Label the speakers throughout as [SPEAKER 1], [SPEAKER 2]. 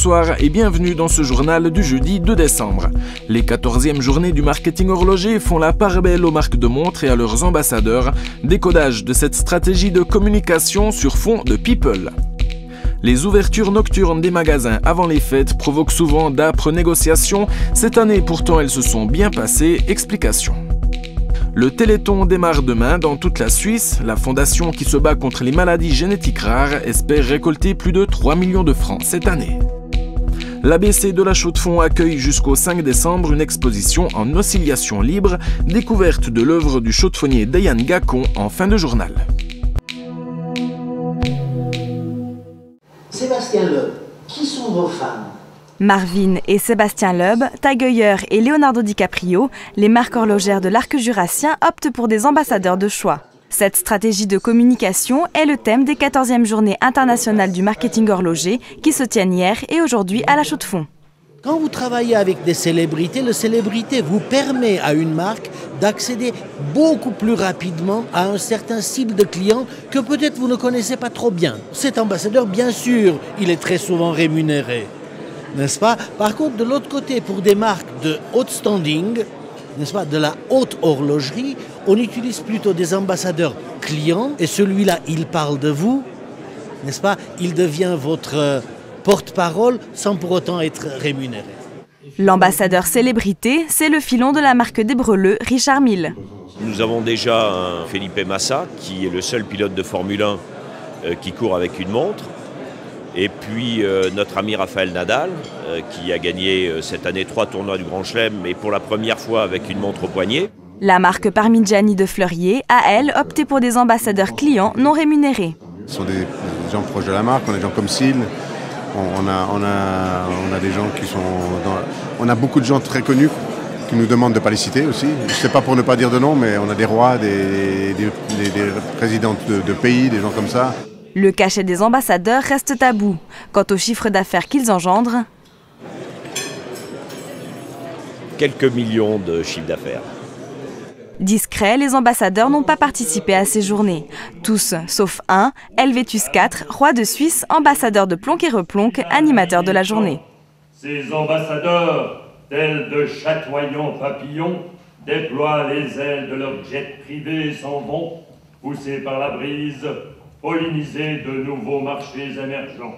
[SPEAKER 1] bonsoir et bienvenue dans ce journal du jeudi 2 décembre. Les 14e journées du marketing horloger font la part belle aux marques de montres et à leurs ambassadeurs. Décodage de cette stratégie de communication sur fond de people. Les ouvertures nocturnes des magasins avant les fêtes provoquent souvent d'âpres négociations. Cette année, pourtant, elles se sont bien passées. Explication. Le Téléthon démarre demain dans toute la Suisse. La fondation qui se bat contre les maladies génétiques rares espère récolter plus de 3 millions de francs cette année. L'ABC de la Chaux-de-Fonds accueille jusqu'au 5 décembre une exposition en oscillation libre, découverte de l'œuvre du chaux-de-fonnier Dayan Gacon en fin de journal.
[SPEAKER 2] Sébastien Loeb, qui sont vos fans?
[SPEAKER 3] Marvin et Sébastien Loeb, Tag Heuer et Leonardo DiCaprio, les marques horlogères de l'arc jurassien optent pour des ambassadeurs de choix. Cette stratégie de communication est le thème des 14e journées internationales du marketing horloger qui se tiennent hier et aujourd'hui à la Chaux-de-Fonds.
[SPEAKER 2] Quand vous travaillez avec des célébrités, la célébrité vous permet à une marque d'accéder beaucoup plus rapidement à un certain cible de clients que peut-être vous ne connaissez pas trop bien. Cet ambassadeur, bien sûr, il est très souvent rémunéré, n'est-ce pas? Par contre, de l'autre côté, pour des marques de haut standing, n'est-ce pas, de la haute horlogerie, on utilise plutôt des ambassadeurs clients et celui-là, il parle de vous, n'est-ce pas? Il devient votre porte-parole sans pour autant être rémunéré.
[SPEAKER 3] L'ambassadeur célébrité, c'est le filon de la marque des breleux, Richard Mille.
[SPEAKER 4] Nous avons déjà un Felipe Massa, qui est le seul pilote de Formule 1 qui court avec une montre. Et puis notre ami Rafael Nadal, qui a gagné cette année 3 tournois du Grand Chelem, et pour la première fois avec une montre au poignet.
[SPEAKER 3] La marque Parmigiani de Fleurier a, elle, opté pour des ambassadeurs clients non rémunérés.
[SPEAKER 5] Ce sont des gens proches de la marque, on a des gens comme Syl. On a des gens qui sont on a beaucoup de gens très connus qui nous demandent de ne pas les citer aussi. Je ne sais pas pour ne pas dire de nom, mais on a des rois, des présidents de pays, des gens comme ça.
[SPEAKER 3] Le cachet des ambassadeurs reste tabou. Quant au chiffre d'affaires qu'ils engendrent,
[SPEAKER 4] quelques millions de chiffres d'affaires.
[SPEAKER 3] Discrets, les ambassadeurs n'ont pas participé à ces journées. Tous, sauf un, Helvétus IV, roi de Suisse, ambassadeur de Plonk et Replonk, animateur de la journée.
[SPEAKER 6] Ces ambassadeurs, tels de chatoyants papillons, déploient les ailes de leurs jets privés et s'en vont, poussés par la brise, polliniser de nouveaux marchés émergents.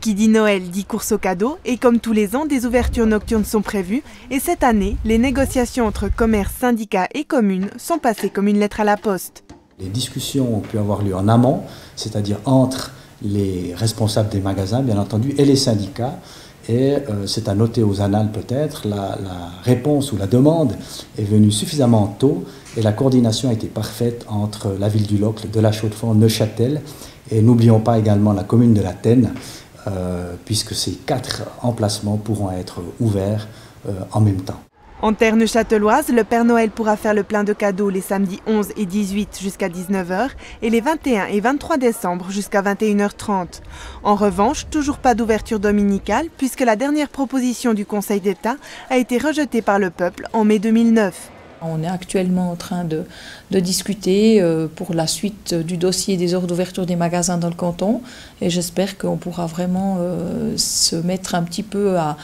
[SPEAKER 7] Qui dit Noël dit course au cadeau et comme tous les ans, des ouvertures nocturnes sont prévues et cette année, les négociations entre commerce, syndicats et communes sont passées comme une lettre à la poste.
[SPEAKER 8] Les discussions ont pu avoir lieu en amont, c'est-à-dire entre les responsables des magasins, bien entendu, et les syndicats. Et c'est à noter aux annales peut-être, la réponse ou la demande est venue suffisamment tôt et la coordination a été parfaite entre la ville du Locle, de la Chaux-de-Fonds, Neuchâtel et n'oublions pas également la commune de La Tène, puisque ces 4 emplacements pourront être ouverts en même temps.
[SPEAKER 7] En terre neuchâteloise, le Père Noël pourra faire le plein de cadeaux les samedis 11 et 18 jusqu'à 19h et les 21 et 23 décembre jusqu'à 21h30. En revanche, toujours pas d'ouverture dominicale puisque la dernière proposition du Conseil d'État a été rejetée par le peuple en mai 2009.
[SPEAKER 9] On est actuellement en train de discuter pour la suite du dossier des heures d'ouverture des magasins dans le canton et j'espère qu'on pourra vraiment se mettre un petit peu à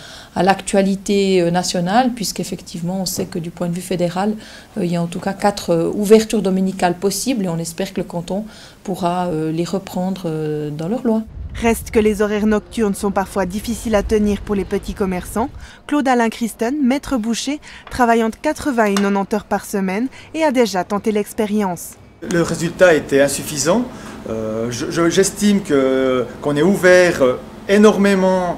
[SPEAKER 9] l'actualité nationale puisqu'effectivement on sait que du point de vue fédéral il y a en tout cas 4 ouvertures dominicales possibles et on espère que le canton pourra les reprendre dans leur loi.
[SPEAKER 7] Reste que les horaires nocturnes sont parfois difficiles à tenir pour les petits commerçants. Claude-Alain Christen, maître boucher, travaille entre 80 et 90 heures par semaine et a déjà tenté l'expérience.
[SPEAKER 10] Le résultat était insuffisant. J'estime qu'on est ouvert énormément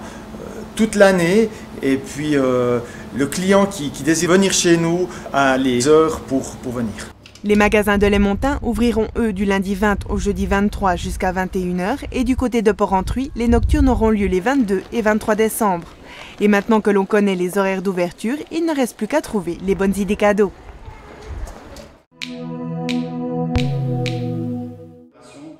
[SPEAKER 10] toute l'année et puis le client qui désire venir chez nous a les heures pour venir.
[SPEAKER 7] Les magasins de Lès-Montin ouvriront eux du lundi 20 au jeudi 23 jusqu'à 21h et du côté de Port-Entruy, les nocturnes auront lieu les 22 et 23 décembre. Et maintenant que l'on connaît les horaires d'ouverture, il ne reste plus qu'à trouver les bonnes idées cadeaux.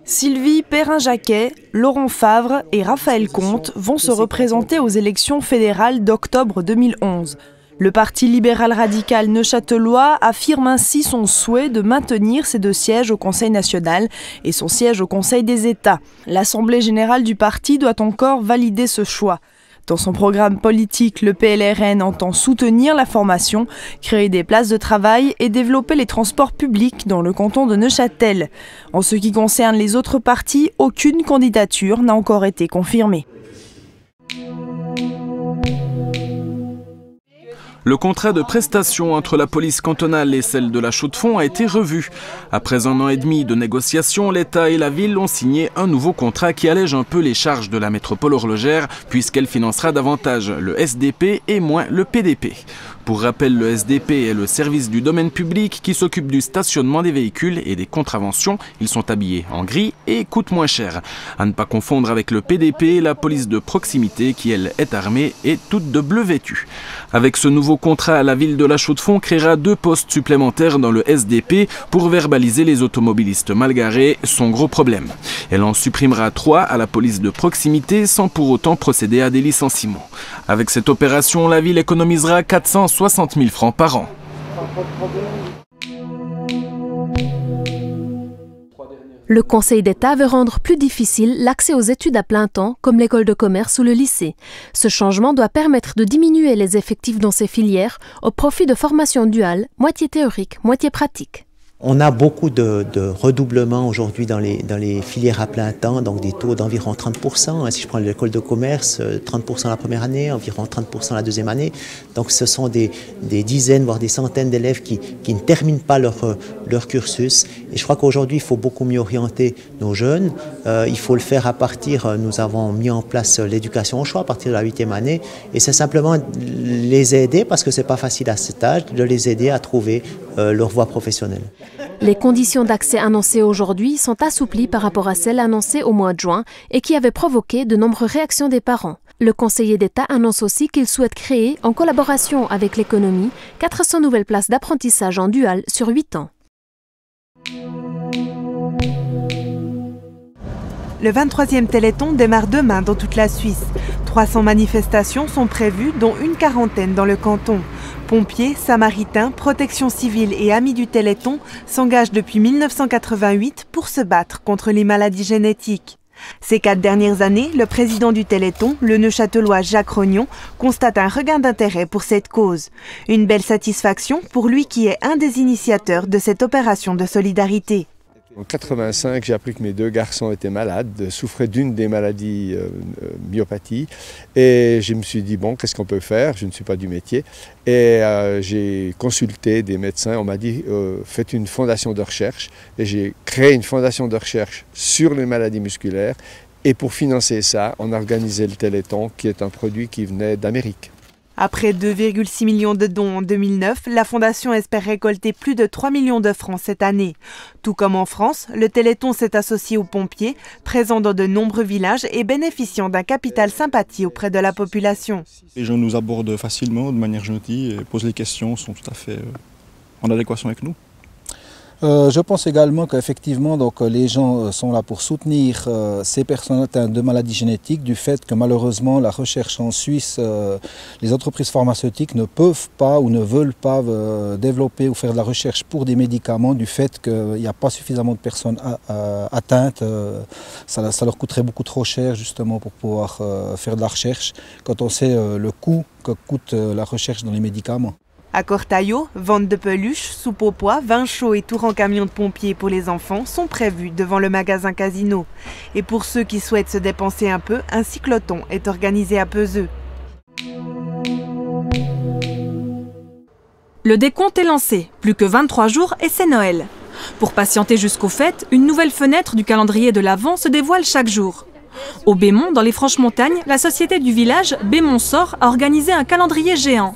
[SPEAKER 11] Sylvie Perrin-Jacquet, Laurent Favre et Raphaël Comte vont se représenter aux élections fédérales d'octobre 2011. Le Parti libéral radical neuchâtelois affirme ainsi son souhait de maintenir ses 2 sièges au Conseil national et son siège au Conseil des États. L'Assemblée générale du parti doit encore valider ce choix. Dans son programme politique, le PLRN entend soutenir la formation, créer des places de travail et développer les transports publics dans le canton de Neuchâtel. En ce qui concerne les autres partis, aucune candidature n'a encore été confirmée.
[SPEAKER 1] Le contrat de prestation entre la police cantonale et celle de la Chaux-de-Fonds a été revu. Après 1 an et demi de négociations, l'État et la ville ont signé un nouveau contrat qui allège un peu les charges de la métropole horlogère puisqu'elle financera davantage le SDP et moins le PDP. Pour rappel, le SDP est le service du domaine public qui s'occupe du stationnement des véhicules et des contraventions. Ils sont habillés en gris et coûtent moins cher. À ne pas confondre avec le PDP, la police de proximité qui, elle, est armée et toute de bleu vêtue. Avec ce nouveau contrat, la ville de la Chaux-de-Fonds créera 2 postes supplémentaires dans le SDP pour verbaliser les automobilistes mal garés, son gros problème. Elle en supprimera 3 à la police de proximité sans pour autant procéder à des licenciements. Avec cette opération, la ville économisera 460 000 francs par an.
[SPEAKER 12] Le Conseil d'État veut rendre plus difficile l'accès aux études à plein temps, comme l'école de commerce ou le lycée. Ce changement doit permettre de diminuer les effectifs dans ces filières au profit de formations duales, moitié théorique, moitié pratique.
[SPEAKER 13] On a beaucoup de redoublements aujourd'hui dans les filières à plein temps, donc des taux d'environ 30%. Si je prends l'école de commerce, 30% la première année, environ 30% la deuxième année. Donc ce sont des dizaines, voire des centaines d'élèves qui ne terminent pas leur cursus. Et je crois qu'aujourd'hui, il faut beaucoup mieux orienter nos jeunes. Il faut le faire à partir, nous avons mis en place l'éducation au choix à partir de la 8e année. Et c'est simplement les aider, parce que ce n'est pas facile à cet âge, de les aider à trouver leur voie professionnelle.
[SPEAKER 12] Les conditions d'accès annoncées aujourd'hui sont assouplies par rapport à celles annoncées au mois de juin et qui avaient provoqué de nombreuses réactions des parents. Le conseiller d'État annonce aussi qu'il souhaite créer, en collaboration avec l'économie, 400 nouvelles places d'apprentissage en dual sur 8 ans.
[SPEAKER 7] Le 23e Téléthon démarre demain dans toute la Suisse. 300 manifestations sont prévues, dont une quarantaine dans le canton. Pompiers, samaritains, protection civile et amis du Téléthon s'engagent depuis 1988 pour se battre contre les maladies génétiques. Ces 4 dernières années, le président du Téléthon, le Neuchâtelois Jacques Rognon, constate un regain d'intérêt pour cette cause. Une belle satisfaction pour lui qui est un des initiateurs de cette opération de solidarité.
[SPEAKER 14] En 1985, j'ai appris que mes 2 garçons étaient malades, souffraient d'une des maladies myopathies. Et je me suis dit, bon, qu'est-ce qu'on peut faire? Je ne suis pas du métier. Et j'ai consulté des médecins. On m'a dit, faites une fondation de recherche. Et j'ai créé une fondation de recherche sur les maladies musculaires. Et pour financer ça, on a organisé le Téléthon, qui est un produit qui venait d'Amérique.
[SPEAKER 7] Après 2,6 millions de dons en 2009, la Fondation espère récolter plus de 3 millions de francs cette année. Tout comme en France, le Téléthon s'est associé aux pompiers, présents dans de nombreux villages et bénéficiant d'un capital sympathie auprès de la population.
[SPEAKER 15] Les gens nous abordent facilement, de manière gentille, et posent les questions, sont tout à fait en adéquation avec nous.
[SPEAKER 16] Je pense également qu'effectivement les gens sont là pour soutenir ces personnes atteintes de maladies génétiques du fait que malheureusement la recherche en Suisse, les entreprises pharmaceutiques ne peuvent pas ou ne veulent pas développer ou faire de la recherche pour des médicaments du fait qu'il n'y a pas suffisamment de personnes atteintes. Ça leur coûterait beaucoup trop cher justement pour pouvoir faire de la recherche quand on sait le coût que coûte la recherche dans les médicaments.
[SPEAKER 7] À Cortaillot, vente de peluches, soupe aux pois, vin chaud et tour en camion de pompiers pour les enfants sont prévus devant le magasin Casino. Et pour ceux qui souhaitent se dépenser un peu, un cyclothon est organisé à Peseux.
[SPEAKER 11] Le décompte est lancé, plus que 23 jours et c'est Noël. Pour patienter jusqu'aux fêtes, une nouvelle fenêtre du calendrier de l'Avent se dévoile chaque jour. Au Bémont, dans les Franches-Montagnes, la société du village, Bémont Sort, a organisé un calendrier géant.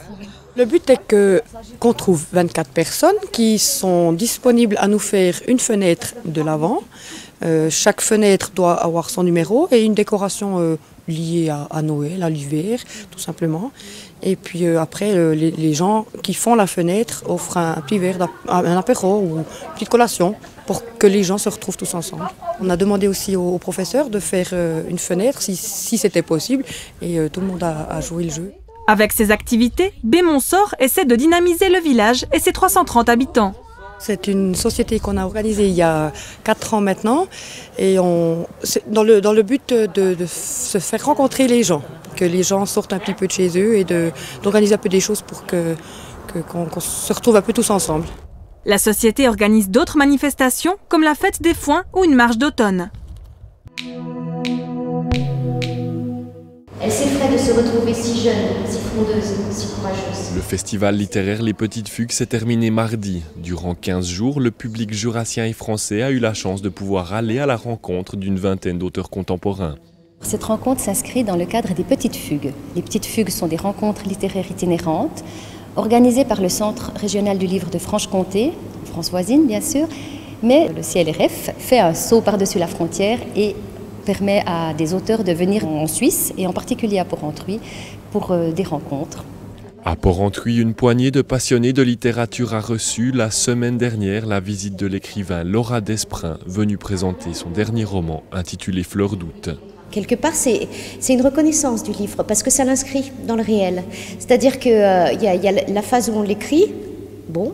[SPEAKER 17] Le but est qu'on trouve 24 personnes qui sont disponibles à nous faire une fenêtre de l'Avent. Chaque fenêtre doit avoir son numéro et une décoration liée à Noël, à l'hiver, tout simplement. Et puis après, les gens qui font la fenêtre offrent un petit verre, un apéro ou une petite collation pour que les gens se retrouvent tous ensemble. On a demandé aussi aux professeurs de faire une fenêtre si c'était possible et tout le monde a joué le jeu.
[SPEAKER 18] Avec ses activités, Bémontsort essaie de dynamiser le village et ses 330 habitants.
[SPEAKER 17] C'est une société qu'on a organisée il y a 4 ans maintenant et dans le but de se faire rencontrer les gens, que les gens sortent un petit peu de chez eux et d'organiser un peu des choses pour qu'on se retrouve un peu tous ensemble.
[SPEAKER 18] La société organise d'autres manifestations comme la fête des foins ou une marche d'automne.
[SPEAKER 19] Elle s'effraie de se retrouver si jeune, si frondeuse, si courageuse.
[SPEAKER 1] Le festival littéraire Les Petites Fugues s'est terminé mardi. Durant 15 jours, le public jurassien et français a eu la chance de pouvoir aller à la rencontre d'une vingtaine d'auteurs contemporains.
[SPEAKER 19] Cette rencontre s'inscrit dans le cadre des Petites Fugues. Les Petites Fugues sont des rencontres littéraires itinérantes, organisées par le Centre régional du livre de Franche-Comté, France voisine bien sûr, mais le CLRF fait un saut par-dessus la frontière et permet à des auteurs de venir en Suisse, et en particulier à Porrentruy, pour des rencontres.
[SPEAKER 1] À Porrentruy, une poignée de passionnés de littérature a reçu la semaine dernière la visite de l'écrivain Laura Desprin, venue présenter son dernier roman intitulé Fleur d'août.
[SPEAKER 19] Quelque part, c'est une reconnaissance du livre, parce que ça l'inscrit dans le réel. C'est-à-dire qu'il y a la phase où on l'écrit, bon,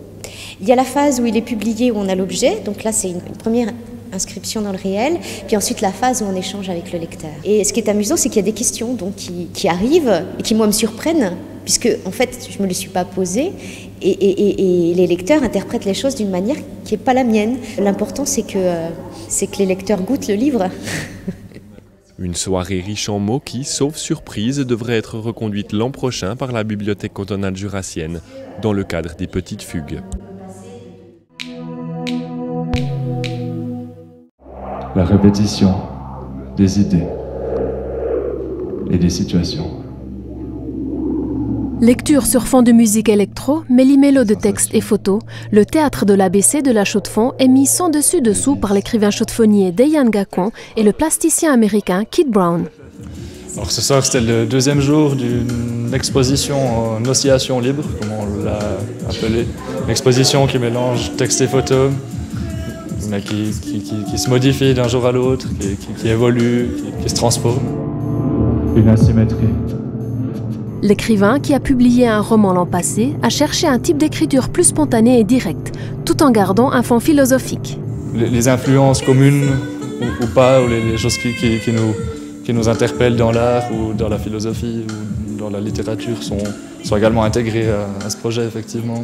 [SPEAKER 19] il y a la phase où il est publié, où on a l'objet, donc là c'est une première inscription dans le réel, puis ensuite la phase où on échange avec le lecteur. Et ce qui est amusant, c'est qu'il y a des questions donc, qui arrivent et qui, moi, me surprennent, puisque, en fait, je ne me les suis pas posées, et les lecteurs interprètent les choses d'une manière qui n'est pas la mienne. L'important, c'est que les lecteurs goûtent le livre.
[SPEAKER 1] Une soirée riche en mots qui, sauf surprise, devrait être reconduite l'an prochain par la Bibliothèque cantonale jurassienne, dans le cadre des Petites Fugues.
[SPEAKER 20] La répétition des idées et des situations.
[SPEAKER 12] Lecture sur fond de musique électro, méli-mélo de textes et photos, le théâtre de l'ABC de la Chaux-de-Fonds est mis sans dessus-dessous par l'écrivain chaux-de-fonnier Dayan Gacon et le plasticien américain Kid Brown.
[SPEAKER 15] Alors ce soir, c'était le deuxième jour d'une exposition en oscillation libre, comme on l'a appelé. Une exposition qui mélange texte et photos, mais qui se modifie d'un jour à l'autre, qui évolue, qui se transforme.
[SPEAKER 20] Une asymétrie.
[SPEAKER 12] L'écrivain, qui a publié un roman l'an passé, a cherché un type d'écriture plus spontanée et directe, tout en gardant un fond philosophique.
[SPEAKER 15] Les influences communes ou pas, ou les choses qui nous interpellent dans l'art ou dans la philosophie ou dans la littérature sont également intégrées à ce projet, effectivement.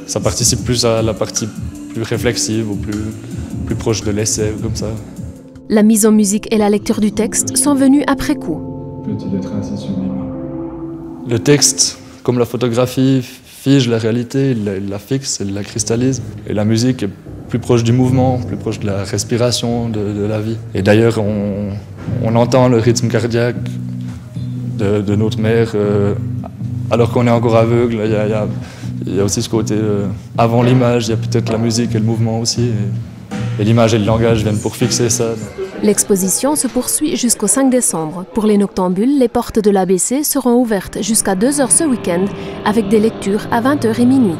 [SPEAKER 15] Ça participe plus à la partie plus réflexive ou plus proche de l'essai ou comme ça.
[SPEAKER 12] La mise en musique et la lecture du texte sont venues après coup.
[SPEAKER 20] Peut-il être ainsi sublime ?
[SPEAKER 15] Le texte, comme la photographie, fige la réalité, il la fixe, il la cristallise. Et la musique est plus proche du mouvement, plus proche de la respiration, de la vie. Et d'ailleurs, on entend le rythme cardiaque de notre mère alors qu'on est encore aveugle. Il y a aussi ce côté, avant l'image, il y a peut-être la musique et le mouvement aussi. Et l'image et le langage viennent pour fixer ça.
[SPEAKER 12] L'exposition se poursuit jusqu'au 5 décembre. Pour les noctambules, les portes de l'ABC seront ouvertes jusqu'à 2h ce week-end, avec des lectures à 20h et minuit.